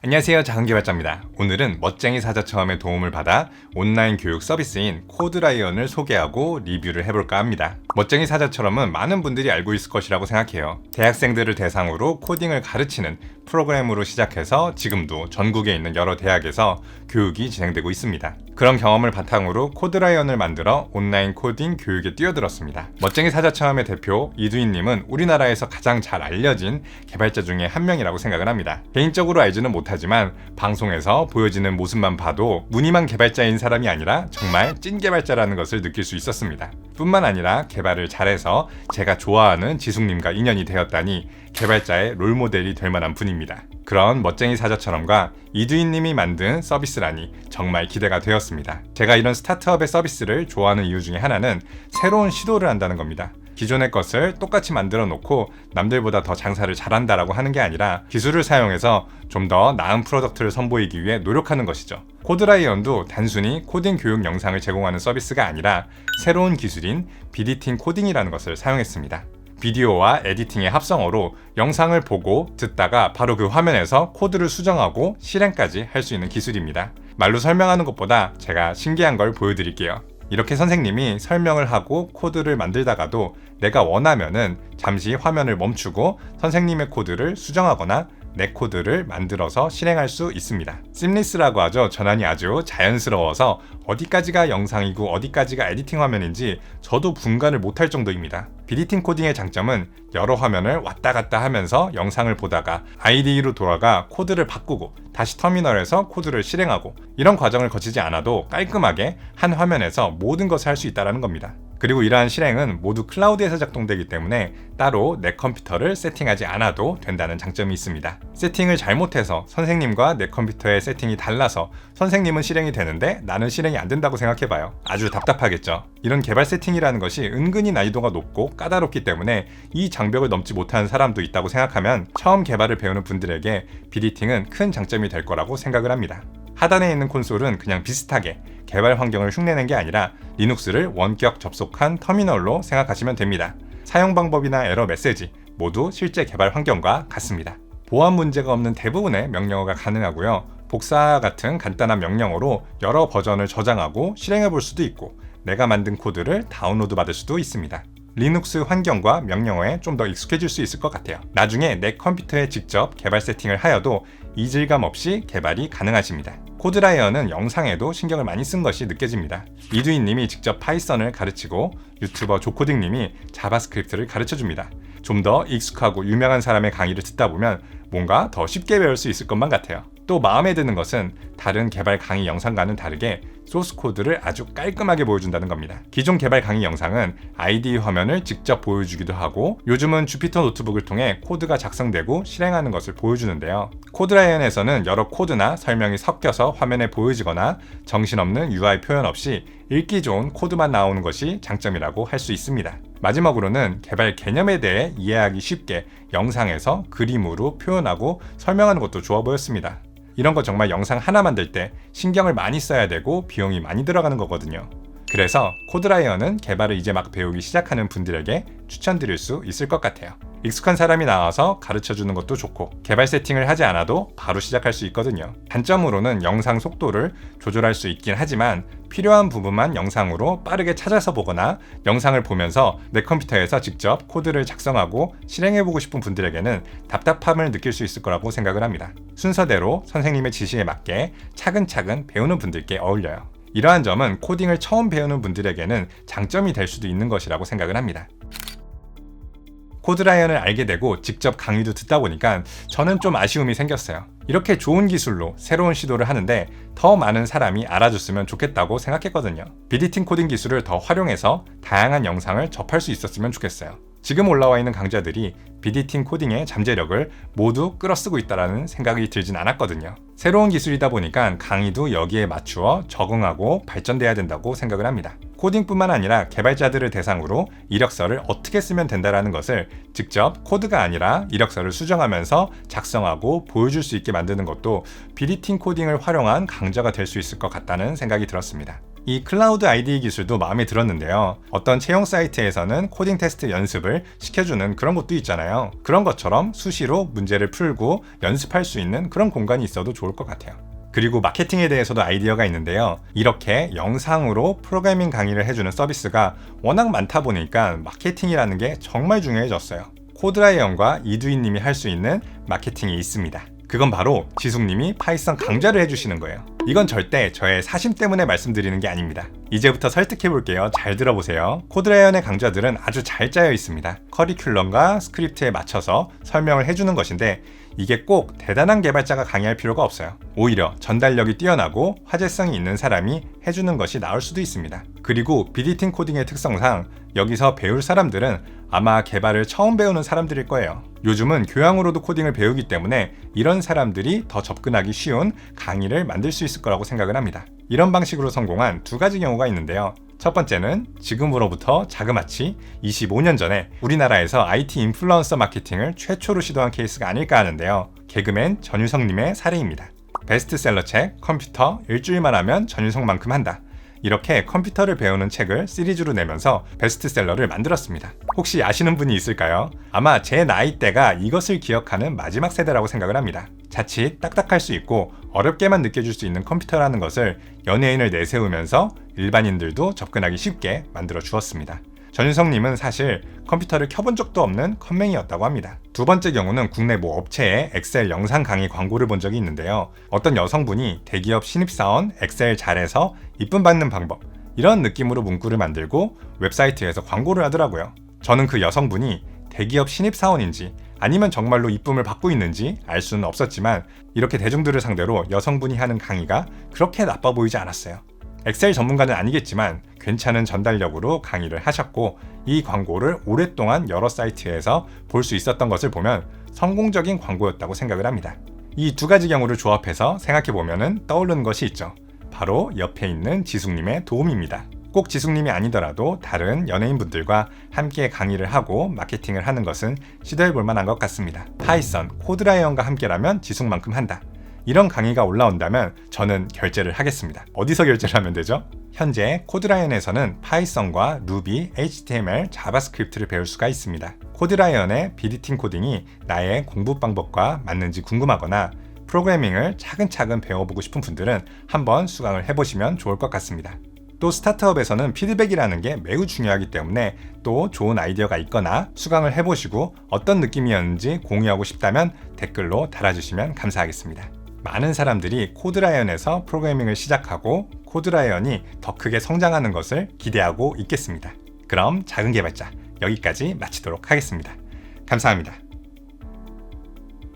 안녕하세요, 자흥개발자입니다. 오늘은 멋쟁이 사자처럼의 도움을 받아 온라인 교육 서비스인 코드라이언을 소개하고 리뷰를 해볼까 합니다. 멋쟁이 사자처럼은 많은 분들이 알고 있을 것이라고 생각해요. 대학생들을 대상으로 코딩을 가르치는 프로그램으로 시작해서 지금도 전국에 있는 여러 대학에서 교육이 진행되고 있습니다. 그런 경험을 바탕으로 코드라이언을 만들어 온라인 코딩 교육에 뛰어들었습니다. 멋쟁이 사자처럼의 대표 이두인님은 우리나라에서 가장 잘 알려진 개발자 중에 한 명이라고 생각을 합니다. 개인적으로 알지는 못하지만 방송에서 보여지는 모습만 봐도 무늬만 개발자인 사람이 아니라 정말 찐 개발자라는 것을 느낄 수 있었습니다. 뿐만 아니라 개발을 잘해서 제가 좋아하는 지숙님과 인연이 되었다니 개발자의 롤모델이 될 만한 분입니다. 그런 멋쟁이 사자처럼과 이두인님이 만든 서비스라니 정말 기대가 되었습니다. 제가 이런 스타트업의 서비스를 좋아하는 이유 중에 하나는 새로운 시도를 한다는 겁니다. 기존의 것을 똑같이 만들어 놓고 남들보다 더 장사를 잘한다라고 하는 게 아니라 기술을 사용해서 좀 더 나은 프로덕트를 선보이기 위해 노력하는 것이죠. 코드라이언도 단순히 코딩 교육 영상을 제공하는 서비스가 아니라 새로운 기술인 비디팅 코딩이라는 것을 사용했습니다. 비디오와 에디팅의 합성어로 영상을 보고 듣다가 바로 그 화면에서 코드를 수정하고 실행까지 할 수 있는 기술입니다. 말로 설명하는 것보다 제가 신기한 걸 보여드릴게요. 이렇게 선생님이 설명을 하고 코드를 만들다가도 내가 원하면은 잠시 화면을 멈추고 선생님의 코드를 수정하거나 내 코드를 만들어서 실행할 수 있습니다. 심리스라고 하죠. 전환이 아주 자연스러워서 어디까지가 영상이고 어디까지가 에디팅 화면인지 저도 분간을 못할 정도입니다. 비디팅 코딩의 장점은 여러 화면을 왔다 갔다 하면서 영상을 보다가 IDE로 돌아가 코드를 바꾸고 다시 터미널에서 코드를 실행하고 이런 과정을 거치지 않아도 깔끔하게 한 화면에서 모든 것을 할 수 있다는 겁니다. 그리고 이러한 실행은 모두 클라우드에서 작동되기 때문에 따로 내 컴퓨터를 세팅하지 않아도 된다는 장점이 있습니다. 세팅을 잘못해서 선생님과 내 컴퓨터의 세팅이 달라서 선생님은 실행이 되는데 나는 실행이 안 된다고 생각해봐요. 아주 답답하겠죠. 이런 개발 세팅이라는 것이 은근히 난이도가 높고 까다롭기 때문에 이 장벽을 넘지 못하는 사람도 있다고 생각하면 처음 개발을 배우는 분들에게 비디팅은 큰 장점이 될 거라고 생각을 합니다. 하단에 있는 콘솔은 그냥 비슷하게 개발 환경을 흉내낸 게 아니라 리눅스를 원격 접속한 터미널로 생각하시면 됩니다. 사용 방법이나 에러 메시지 모두 실제 개발 환경과 같습니다. 보안 문제가 없는 대부분의 명령어가 가능하고요. 복사 같은 간단한 명령어로 여러 버전을 저장하고 실행해 볼 수도 있고 내가 만든 코드를 다운로드 받을 수도 있습니다. 리눅스 환경과 명령어에 좀 더 익숙해질 수 있을 것 같아요. 나중에 내 컴퓨터에 직접 개발 세팅을 하여도 이질감 없이 개발이 가능하십니다. 코드라이언은 영상에도 신경을 많이 쓴 것이 느껴집니다. 이두인님이 직접 파이썬을 가르치고 유튜버 조코딩님이 자바스크립트를 가르쳐줍니다. 좀 더 익숙하고 유명한 사람의 강의를 듣다 보면 뭔가 더 쉽게 배울 수 있을 것만 같아요. 또 마음에 드는 것은 다른 개발 강의 영상과는 다르게 소스 코드를 아주 깔끔하게 보여준다는 겁니다. 기존 개발 강의 영상은 IDE 화면을 직접 보여주기도 하고 요즘은 주피터 노트북을 통해 코드가 작성되고 실행하는 것을 보여주는데요. 코드라이언에서는 여러 코드나 설명이 섞여서 화면에 보여지거나 정신없는 UI 표현 없이 읽기 좋은 코드만 나오는 것이 장점이라고 할 수 있습니다. 마지막으로는 개발 개념에 대해 이해하기 쉽게 영상에서 그림으로 표현하고 설명하는 것도 좋아 보였습니다. 이런 거 정말 영상 하나 만들 때 신경을 많이 써야 되고 비용이 많이 들어가는 거거든요. 그래서 코드라이언은 개발을 이제 막 배우기 시작하는 분들에게 추천드릴 수 있을 것 같아요. 익숙한 사람이 나와서 가르쳐주는 것도 좋고 개발 세팅을 하지 않아도 바로 시작할 수 있거든요. 단점으로는 영상 속도를 조절할 수 있긴 하지만 필요한 부분만 영상으로 빠르게 찾아서 보거나 영상을 보면서 내 컴퓨터에서 직접 코드를 작성하고 실행해보고 싶은 분들에게는 답답함을 느낄 수 있을 거라고 생각을 합니다. 순서대로 선생님의 지시에 맞게 차근차근 배우는 분들께 어울려요. 이러한 점은 코딩을 처음 배우는 분들에게는 장점이 될 수도 있는 것이라고 생각을 합니다. 코드라이언을 알게 되고 직접 강의도 듣다 보니까 저는 좀 아쉬움이 생겼어요. 이렇게 좋은 기술로 새로운 시도를 하는데 더 많은 사람이 알아줬으면 좋겠다고 생각했거든요. 비디팅 코딩 기술을 더 활용해서 다양한 영상을 접할 수 있었으면 좋겠어요. 지금 올라와 있는 강좌들이 비디팅 코딩의 잠재력을 모두 끌어쓰고 있다는 생각이 들진 않았거든요. 새로운 기술이다 보니까 강의도 여기에 맞추어 적응하고 발전돼야 된다고 생각을 합니다. 코딩뿐만 아니라 개발자들을 대상으로 이력서를 어떻게 쓰면 된다라는 것을 직접 코드가 아니라 이력서를 수정하면서 작성하고 보여줄 수 있게 만드는 것도 비리팅 코딩을 활용한 강좌가 될 수 있을 것 같다는 생각이 들었습니다. 이 클라우드 IDE 기술도 마음에 들었는데요. 어떤 채용 사이트에서는 코딩 테스트 연습을 시켜주는 그런 것도 있잖아요. 그런 것처럼 수시로 문제를 풀고 연습할 수 있는 그런 공간이 있어도 좋을 것 같아요. 그리고 마케팅에 대해서도 아이디어가 있는데요. 이렇게 영상으로 프로그래밍 강의를 해주는 서비스가 워낙 많다 보니까 마케팅이라는 게 정말 중요해졌어요. 코드라이언과 이두희님이 할 수 있는 마케팅이 있습니다. 그건 바로 지숙님이 파이썬 강좌를 해주시는 거예요. 이건 절대 저의 사심 때문에 말씀드리는 게 아닙니다. 이제부터 설득해볼게요. 잘 들어보세요. 코드라이언의 강좌들은 아주 잘 짜여 있습니다. 커리큘럼과 스크립트에 맞춰서 설명을 해주는 것인데 이게 꼭 대단한 개발자가 강의할 필요가 없어요. 오히려 전달력이 뛰어나고 화제성이 있는 사람이 해주는 것이 나을 수도 있습니다. 그리고 비리팅 코딩의 특성상 여기서 배울 사람들은 아마 개발을 처음 배우는 사람들일 거예요. 요즘은 교양으로도 코딩을 배우기 때문에 이런 사람들이 더 접근하기 쉬운 강의를 만들 수 있을 거라고 생각을 합니다. 이런 방식으로 성공한 두 가지 경우가 있는데요. 첫 번째는 지금으로부터 자그마치 25년 전에 우리나라에서 IT 인플루언서 마케팅을 최초로 시도한 케이스가 아닐까 하는데요. 개그맨 전유성님의 사례입니다. 베스트셀러 책 컴퓨터 일주일만 하면 전유성만큼 한다. 이렇게 컴퓨터를 배우는 책을 시리즈로 내면서 베스트셀러를 만들었습니다. 혹시 아시는 분이 있을까요? 아마 제 나이대가 이것을 기억하는 마지막 세대라고 생각을 합니다. 자칫 딱딱할 수 있고 어렵게만 느껴질 수 있는 컴퓨터라는 것을 연예인을 내세우면서 일반인들도 접근하기 쉽게 만들어 주었습니다. 전유성님은 사실 컴퓨터를 켜본 적도 없는 컴맹이었다고 합니다. 두 번째 경우는 국내 모 업체의 엑셀 영상 강의 광고를 본 적이 있는데요. 어떤 여성분이 대기업 신입사원 엑셀 잘해서 이쁨 받는 방법 이런 느낌으로 문구를 만들고 웹사이트에서 광고를 하더라고요. 저는 그 여성분이 대기업 신입사원인지 아니면 정말로 이쁨을 받고 있는지 알 수는 없었지만 이렇게 대중들을 상대로 여성분이 하는 강의가 그렇게 나빠 보이지 않았어요. 엑셀 전문가는 아니겠지만 괜찮은 전달력으로 강의를 하셨고 이 광고를 오랫동안 여러 사이트에서 볼 수 있었던 것을 보면 성공적인 광고였다고 생각을 합니다. 이 두 가지 경우를 조합해서 생각해보면 떠오르는 것이 있죠. 바로 옆에 있는 지숙님의 도움입니다. 꼭 지숙님이 아니더라도 다른 연예인분들과 함께 강의를 하고 마케팅을 하는 것은 시도해볼 만한 것 같습니다. 파이썬, 코드라이언과 함께라면 지숙만큼 한다. 이런 강의가 올라온다면 저는 결제를 하겠습니다. 어디서 결제를 하면 되죠? 현재 코드라이언에서는 파이썬과 루비, HTML, 자바스크립트를 배울 수가 있습니다. 코드라이언의 비리팅 코딩이 나의 공부 방법과 맞는지 궁금하거나 프로그래밍을 차근차근 배워보고 싶은 분들은 한번 수강을 해보시면 좋을 것 같습니다. 또 스타트업에서는 피드백이라는 게 매우 중요하기 때문에 또 좋은 아이디어가 있거나 수강을 해보시고 어떤 느낌이었는지 공유하고 싶다면 댓글로 달아주시면 감사하겠습니다. 많은 사람들이 코드라이언에서 프로그래밍을 시작하고 코드라이언이 더 크게 성장하는 것을 기대하고 있겠습니다. 그럼 작은 개발자 여기까지 마치도록 하겠습니다. 감사합니다.